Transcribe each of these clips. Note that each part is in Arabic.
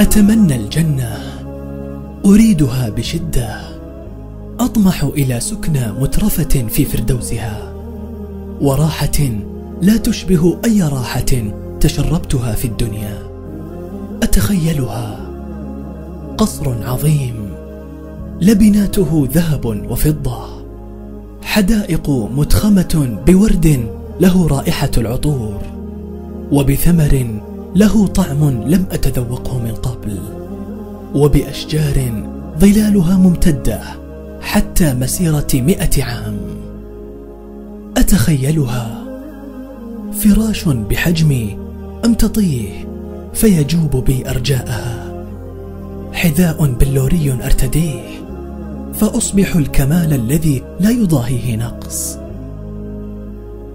أتمنى الجنة، أريدها بشدة، أطمح إلى سكنى مترفة في فردوسها، وراحة لا تشبه أي راحة تشربتها في الدنيا. أتخيلها قصر عظيم لبناته ذهب وفضة، حدائق متخمة بورد له رائحة العطور، وبثمر له طعم لم أتذوقه من قبل، وبأشجار ظلالها ممتدة حتى مسيرة 100 عام. أتخيلها فراش بحجمي أمتطيه فيجوب بي أرجاءها، حذاء بلوري أرتديه فأصبح الكمال الذي لا يضاهيه نقص،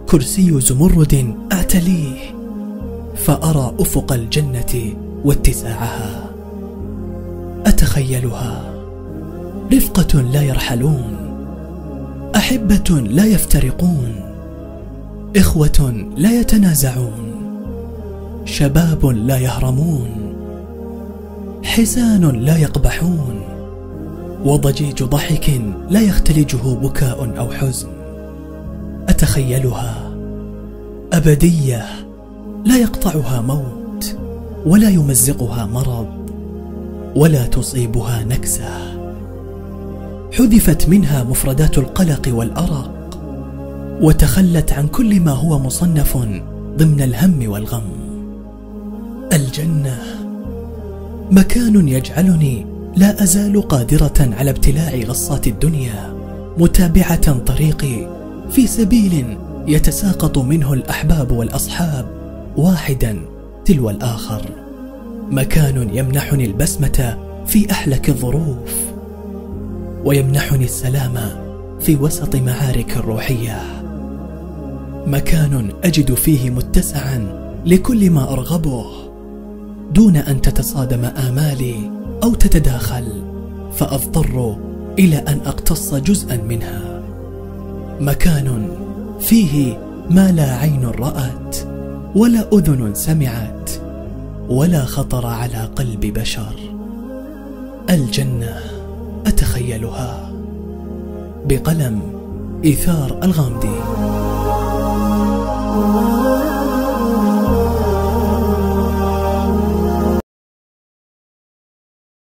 كرسي زمرد أعتليه فأرى أفق الجنة واتساعها. أتخيلها رفقة لا يرحلون، أحبة لا يفترقون، إخوة لا يتنازعون، شباب لا يهرمون، حسان لا يقبحون، وضجيج ضحك لا يختلجه بكاء أو حزن. أتخيلها أبدية لا يقطعها موت، ولا يمزقها مرض، ولا تصيبها نكسة، حذفت منها مفردات القلق والأرق، وتخلت عن كل ما هو مصنف ضمن الهم والغم. الجنة مكان يجعلني لا أزال قادرة على ابتلاع غصات الدنيا، متابعة طريقي في سبيل يتساقط منه الأحباب والأصحاب واحدا تلو الآخر، مكان يمنحني البسمة في أحلك الظروف، ويمنحني السلام في وسط معارك الروحية، مكان أجد فيه متسعا لكل ما أرغبه دون أن تتصادم آمالي أو تتداخل فأضطر إلى أن أقتص جزءا منها، مكان فيه ما لا عين رأت ولا أذن سمعت ولا خطر على قلب بشر. الجنة أتخيلها. بقلم إيثار الغامدي.